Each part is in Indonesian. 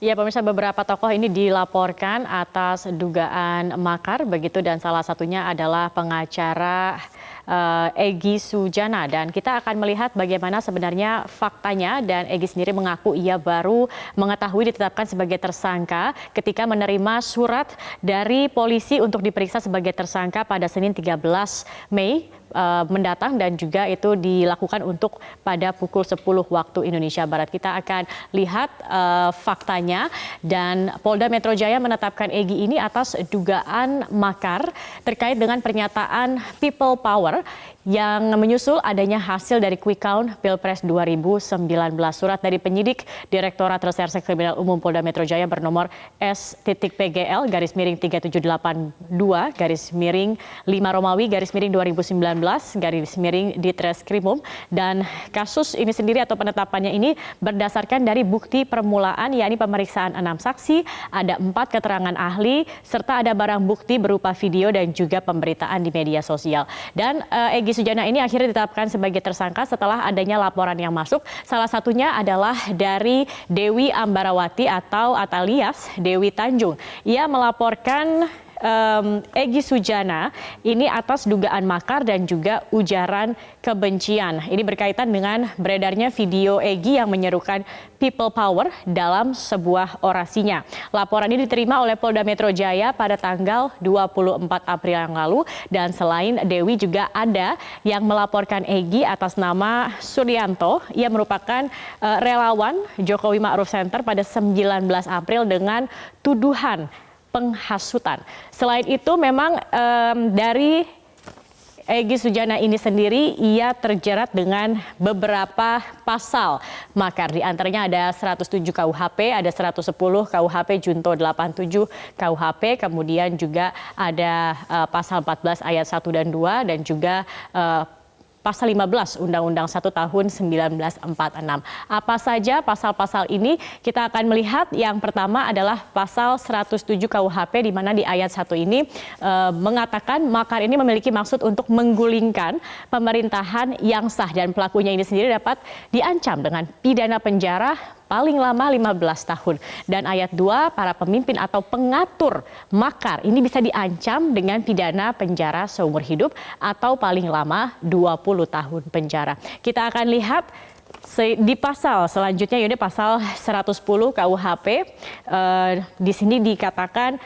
Ya, pemirsa, beberapa tokoh ini dilaporkan atas dugaan makar begitu dan salah satunya adalah pengacara Egy Sujana, dan kita akan melihat bagaimana sebenarnya faktanya. Dan Egy sendiri mengaku ia baru mengetahui ditetapkan sebagai tersangka ketika menerima surat dari polisi untuk diperiksa sebagai tersangka pada Senin 13 Mei mendatang, dan juga itu dilakukan untuk pada pukul 10 waktu Indonesia Barat. Kita akan lihat faktanya, dan Polda Metro Jaya menetapkan Egy ini atas dugaan makar terkait dengan pernyataan People Power yang menyusul adanya hasil dari quick count Pilpres 2019. Surat dari penyidik Direktorat Reserse Kriminal Umum Polda Metro Jaya bernomor S.PGL-3782-5 Romawi _Romawi Ditreskrimum, dan kasus ini sendiri atau penetapannya ini berdasarkan dari bukti permulaan, yakni pemeriksaan 6 saksi, ada 4 keterangan ahli, serta ada barang bukti berupa video dan juga pemberitaan di media sosial. Dan Egy Sujana ini akhirnya ditetapkan sebagai tersangka setelah adanya laporan yang masuk. Salah satunya adalah dari Dewi Ambarawati atau alias Dewi Tanjung. Ia melaporkan Egy Sujana ini atas dugaan makar dan juga ujaran kebencian. Ini berkaitan dengan beredarnya video Egy yang menyerukan People Power dalam sebuah orasinya. Laporan ini diterima oleh Polda Metro Jaya pada tanggal 24 April yang lalu, dan selain Dewi juga ada yang melaporkan Egy atas nama Suryanto. Ia merupakan relawan Jokowi Ma'ruf Center pada 19 April dengan tuduhan penghasutan. Selain itu memang dari Egy Sujana ini sendiri ia terjerat dengan beberapa pasal makar. Di antaranya ada 107 KUHP, ada 110 KUHP Junto 87 KUHP, kemudian juga ada pasal 14 ayat 1 dan 2, dan juga Pasal 15 Undang-Undang 1 tahun 1946. Apa saja pasal-pasal ini? Kita akan melihat yang pertama adalah pasal 107 KUHP, di mana di ayat 1 ini mengatakan makar ini memiliki maksud untuk menggulingkan pemerintahan yang sah, dan pelakunya ini sendiri dapat diancam dengan pidana penjara paling lama 15 tahun. Dan ayat 2, para pemimpin atau pengatur makar ini bisa diancam dengan pidana penjara seumur hidup atau paling lama 20 tahun penjara. Kita akan lihat di pasal selanjutnya, yaitu pasal 110 KUHP. Di sini dikatakan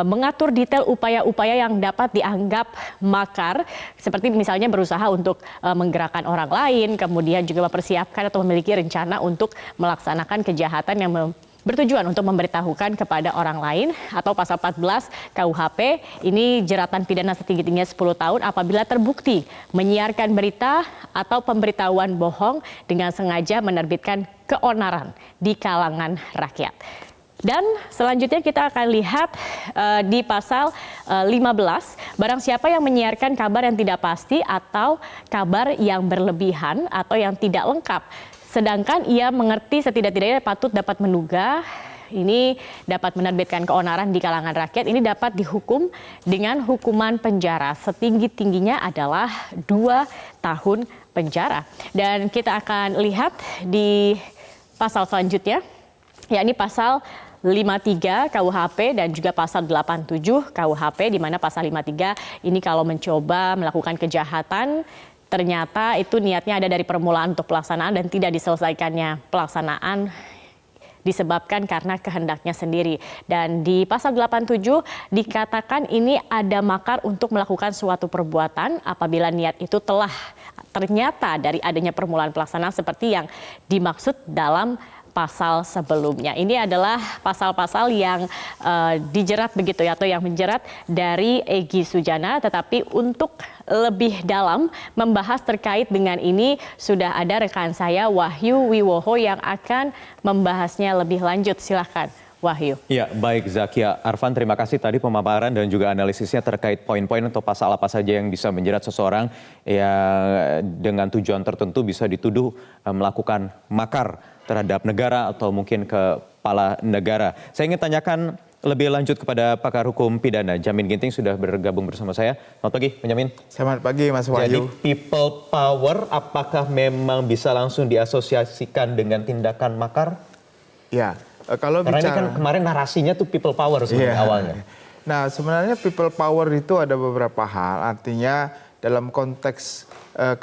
mengatur detail upaya-upaya yang dapat dianggap makar, seperti misalnya berusaha untuk menggerakkan orang lain, kemudian juga mempersiapkan atau memiliki rencana untuk melaksanakan kejahatan yang bertujuan untuk memberitahukan kepada orang lain. Atau pasal 14 KUHP, ini jeratan pidana setinggi-tingginya 10 tahun apabila terbukti menyiarkan berita atau pemberitahuan bohong dengan sengaja menerbitkan keonaran di kalangan rakyat. Dan selanjutnya kita akan lihat di pasal 15, barang siapa yang menyiarkan kabar yang tidak pasti atau kabar yang berlebihan atau yang tidak lengkap, sedangkan ia mengerti setidak-tidaknya patut dapat menduga ini dapat menerbitkan keonaran di kalangan rakyat, ini dapat dihukum dengan hukuman penjara setinggi-tingginya adalah 2 tahun penjara. Dan kita akan lihat di pasal selanjutnya, yakni pasal 53 KUHP dan juga pasal 87 KUHP, di mana pasal 53 ini kalau mencoba melakukan kejahatan, ternyata itu niatnya ada dari permulaan untuk pelaksanaan dan tidak diselesaikannya pelaksanaan disebabkan karena kehendaknya sendiri. Dan di pasal 87 dikatakan ini ada makar untuk melakukan suatu perbuatan apabila niat itu telah ternyata dari adanya permulaan pelaksanaan seperti yang dimaksud dalam pasal sebelumnya. Ini adalah pasal-pasal yang dijerat begitu ya, atau yang menjerat dari Egy Sujana. Tetapi untuk lebih dalam membahas terkait dengan ini sudah ada rekan saya Wahyu Wiwoho yang akan membahasnya lebih lanjut. Silakan Wahyu. Ya, baik Zakia. Arfan, terima kasih tadi pemaparan dan juga analisisnya terkait poin-poin atau pasal apa saja yang bisa menjerat seseorang yang dengan tujuan tertentu bisa dituduh melakukan makar terhadap negara atau mungkin kepala negara. Saya ingin tanyakan lebih lanjut kepada pakar hukum pidana Jamin Ginting sudah bergabung bersama saya. Selamat pagi, Jamin. Selamat pagi, Mas Wahyu. Jadi people power apakah memang bisa langsung diasosiasikan dengan tindakan makar? Ya, kalau Karena ini bicara kan kemarin narasinya tuh people power sebenarnya awalnya. Nah, sebenarnya people power itu ada beberapa hal. Artinya dalam konteks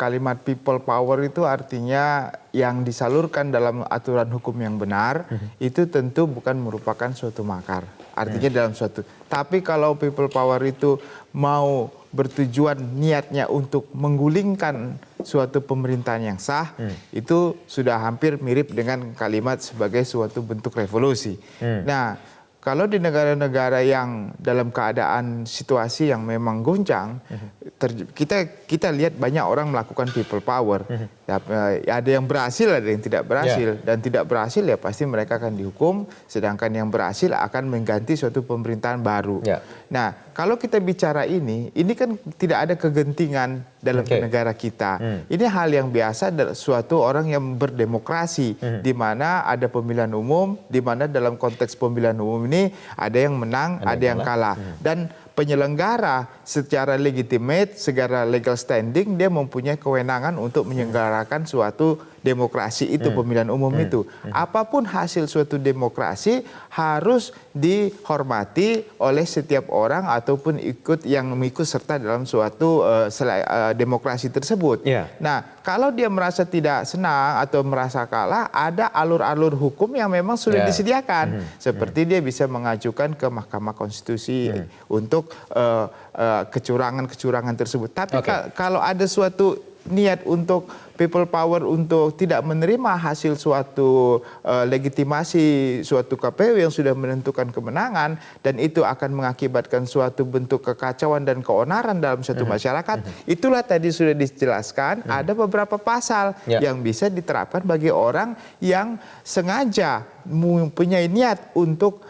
kalimat people power itu artinya yang disalurkan dalam aturan hukum yang benar itu tentu bukan merupakan suatu makar. Artinya dalam suatu. Tapi kalau people power itu mau bertujuan niatnya untuk menggulingkan suatu pemerintahan yang sah, itu sudah hampir mirip dengan kalimat sebagai suatu bentuk revolusi. Nah, kalau di negara-negara yang dalam keadaan situasi yang memang goncang, kita lihat banyak orang melakukan people power. Ada yang berhasil, ada yang tidak berhasil. Dan tidak berhasil ya pasti mereka akan dihukum, sedangkan yang berhasil akan mengganti suatu pemerintahan baru. Nah, kalau kita bicara ini kan tidak ada kegentingan dalam negara kita. Ini hal yang biasa suatu orang yang berdemokrasi, di mana ada pemilihan umum, di mana dalam konteks pemilihan umum ini ada yang menang, ada yang kalah. Dan penyelenggara secara legitimate, secara legal standing, dia mempunyai kewenangan untuk menyelenggarakan suatu demokrasi itu, pemilihan umum itu. Apapun hasil suatu demokrasi harus dihormati oleh setiap orang ataupun yang mengikut serta dalam suatu demokrasi tersebut. Nah, kalau dia merasa tidak senang atau merasa kalah, ada alur-alur hukum yang memang sudah disediakan. Seperti dia bisa mengajukan ke Mahkamah Konstitusi untuk kecurangan-kecurangan tersebut. Tapi kalau ada suatu niat untuk people power untuk tidak menerima hasil suatu legitimasi suatu KPU yang sudah menentukan kemenangan, dan itu akan mengakibatkan suatu bentuk kekacauan dan keonaran dalam suatu masyarakat, itulah tadi sudah dijelaskan ada beberapa pasal yang bisa diterapkan bagi orang yang sengaja mempunyai niat untuk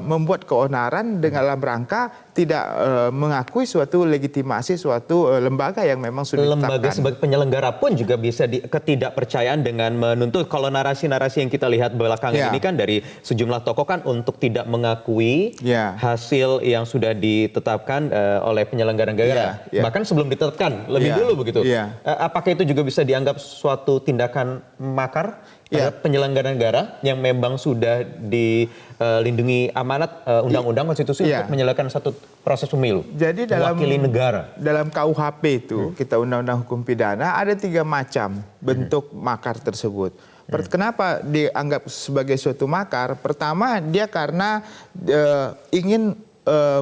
membuat keonaran dengan dalam rangka tidak mengakui suatu legitimasi suatu lembaga yang memang sudah ditetapkan. Lembaga sebagai penyelenggara pun juga bisa ketidakpercayaan dengan menuntut. Kalau narasi-narasi yang kita lihat belakangan ini kan dari sejumlah tokoh kan untuk tidak mengakui hasil yang sudah ditetapkan oleh penyelenggara negara. Bahkan sebelum ditetapkan, lebih dulu begitu. Apakah itu juga bisa dianggap suatu tindakan makar penyelenggara negara yang memang sudah dilindungi amanat undang-undang konstitusi untuk menjalankan satu proses pemilu? Jadi mewakili negara. Dalam KUHP itu, kita undang-undang hukum pidana ada 3 macam bentuk makar tersebut. Kenapa dianggap sebagai suatu makar? Pertama, dia karena ingin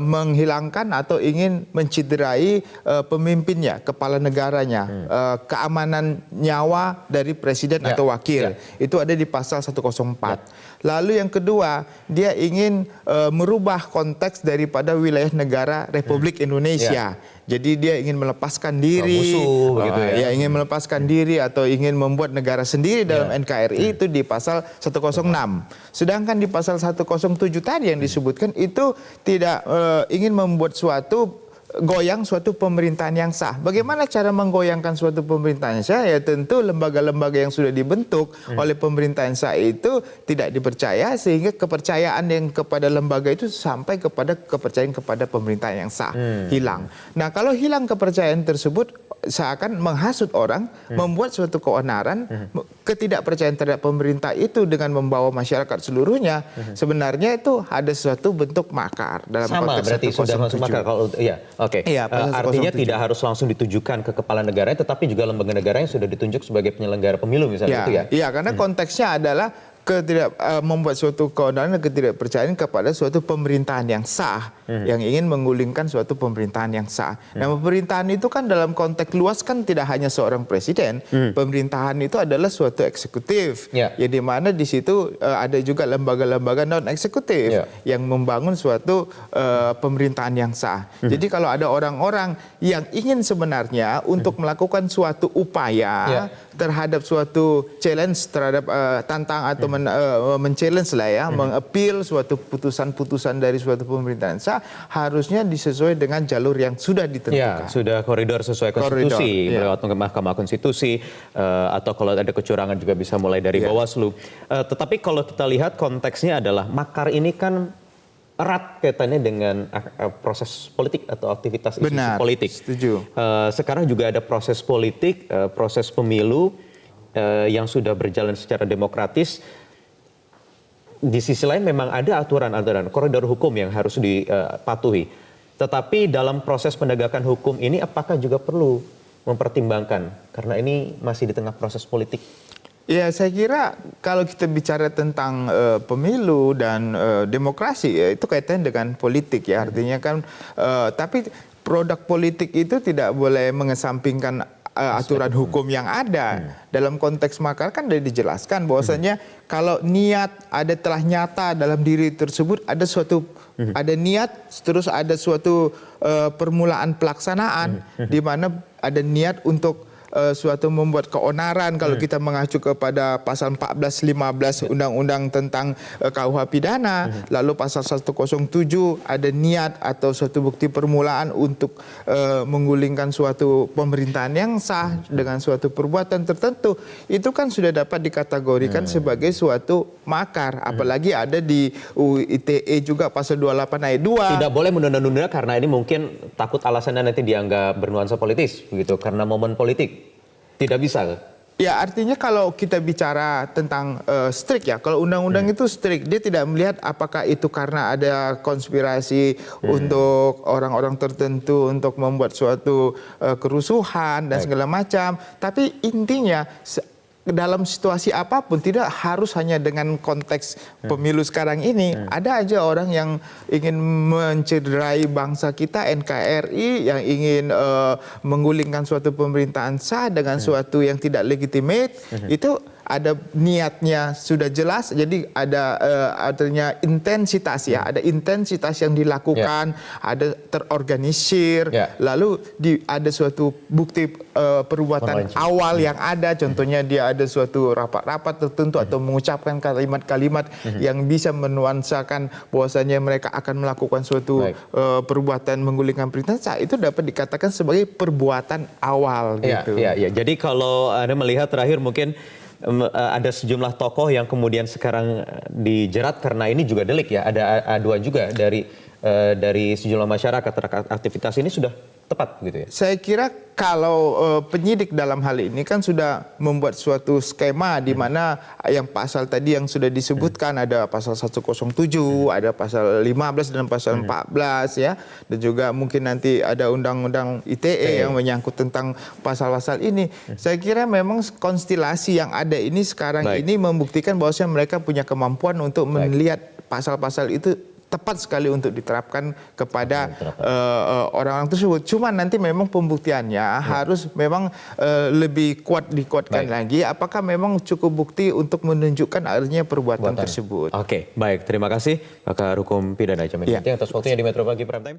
menghilangkan atau ingin menciderai pemimpinnya, kepala negaranya, keamanan nyawa dari presiden atau wakil. Itu ada di pasal 104. Lalu yang kedua, dia ingin merubah konteks daripada wilayah negara Republik Indonesia. Jadi dia ingin melepaskan diri, ingin melepaskan diri atau ingin membuat negara sendiri dalam NKRI itu di pasal 106. Sedangkan di pasal 107 tadi yang disebutkan itu tidak ingin membuat goyang suatu pemerintahan yang sah. Bagaimana cara menggoyangkan suatu pemerintahan yang sah? Ya tentu lembaga-lembaga yang sudah dibentuk oleh pemerintahan sah itu tidak dipercaya, sehingga kepercayaan yang kepada lembaga itu sampai kepada kepercayaan kepada pemerintahan yang sah hilang. Nah, kalau hilang kepercayaan tersebut, seakan menghasut orang, membuat suatu keonaran, ketidakpercayaan terhadap pemerintah itu dengan membawa masyarakat seluruhnya, sebenarnya itu ada suatu bentuk makar dalam konteks 107. Berarti sudah masuk makar kalau artinya tidak harus langsung ditujukan ke kepala negara, tetapi juga lembaga negara yang sudah ditunjuk sebagai penyelenggara pemilu misalnya itu ya. Iya, karena konteksnya adalah membuat suatu keonaran dan ketidakpercayaan kepada suatu pemerintahan yang sah, yang ingin menggulingkan suatu pemerintahan yang sah. Nah, pemerintahan itu kan dalam konteks luas kan tidak hanya seorang presiden, pemerintahan itu adalah suatu eksekutif, ya di mana di situ ada juga lembaga-lembaga non eksekutif yang membangun suatu pemerintahan yang sah. Jadi kalau ada orang-orang yang ingin sebenarnya untuk melakukan suatu upaya terhadap suatu challenge terhadap tantang atau men-challenge lah ya, meng-appeal suatu putusan-putusan dari suatu pemerintahan sah, harusnya disesuai dengan jalur yang sudah ditentukan. Sudah koridor sesuai konstitusi, lewat Mahkamah Konstitusi, atau kalau ada kecurangan juga bisa mulai dari Bawaslu. Tetapi kalau kita lihat konteksnya adalah makar ini kan erat kaitannya dengan proses politik atau aktivitas isu politik. Setuju. Sekarang juga ada proses politik, proses pemilu yang sudah berjalan secara demokratis. di sisi lain memang ada aturan-aturan koridor hukum yang harus dipatuhi. Tetapi dalam proses penegakan hukum ini apakah juga perlu mempertimbangkan karena ini masih di tengah proses politik? Ya, saya kira kalau kita bicara tentang pemilu dan demokrasi, ya, itu kaitannya dengan politik ya. Artinya kan, tapi produk politik itu tidak boleh mengesampingkan aturan hukum yang ada. Dalam konteks makar kan sudah dijelaskan bahwasanya kalau niat ada telah nyata dalam diri tersebut ada suatu ada niat, terus ada suatu permulaan pelaksanaan di mana ada niat untuk suatu membuat keonaran. Kalau kita mengacu kepada pasal 14, 15 undang-undang tentang KUH pidana, lalu pasal 107 ada niat atau suatu bukti permulaan untuk menggulingkan suatu pemerintahan yang sah dengan suatu perbuatan tertentu, itu kan sudah dapat dikategorikan sebagai suatu makar. Apalagi ada di UU ITE juga pasal 28 ayat 2. Tidak boleh menunda-nunda karena ini mungkin takut alasannya nanti dianggap bernuansa politis begitu karena momen politik. Tidak bisa. Ya, artinya kalau kita bicara tentang strict ya, kalau undang-undang itu strict, dia tidak melihat apakah itu karena ada konspirasi untuk orang-orang tertentu untuk membuat suatu kerusuhan dan segala macam. Tapi intinya dalam situasi apapun tidak harus hanya dengan konteks pemilu sekarang ini. Ada aja orang yang ingin mencederai bangsa kita, NKRI, yang ingin menggulingkan suatu pemerintahan sah dengan suatu yang tidak legitimate. Itu ada niatnya sudah jelas, jadi ada artinya intensitas ya, ada intensitas yang dilakukan, ada terorganisir, lalu ada suatu bukti perbuatan awal yang ada, contohnya dia ada suatu rapat-rapat tertentu atau mengucapkan kalimat-kalimat yang bisa menuansakan bahwasanya mereka akan melakukan suatu perbuatan menggulingkan pemerintahan sah, itu dapat dikatakan sebagai perbuatan awal gitu. Ya. Jadi kalau Anda melihat terakhir mungkin ada sejumlah tokoh yang kemudian sekarang dijerat karena ini juga delik ya. Ada aduan juga dari sejumlah masyarakat terkait aktivitas ini sudah tepat gitu ya. Saya kira kalau penyidik dalam hal ini kan sudah membuat suatu skema di mana yang pasal tadi yang sudah disebutkan ada pasal 107, ada pasal 15 dan pasal 14 ya. Dan juga mungkin nanti ada undang-undang ITE yang menyangkut tentang pasal-pasal ini. Saya kira memang konstelasi yang ada ini sekarang ini membuktikan bahwasanya mereka punya kemampuan untuk melihat pasal-pasal itu tepat sekali untuk diterapkan kepada orang-orang tersebut. Cuma nanti memang pembuktiannya harus memang lebih dikuatkan lagi. Apakah memang cukup bukti untuk menunjukkan adanya perbuatan tersebut? Oke, baik. Terima kasih Pakar Hukum Pidana Jamin Ginting atas waktunya di Metro Pagi Prime Time.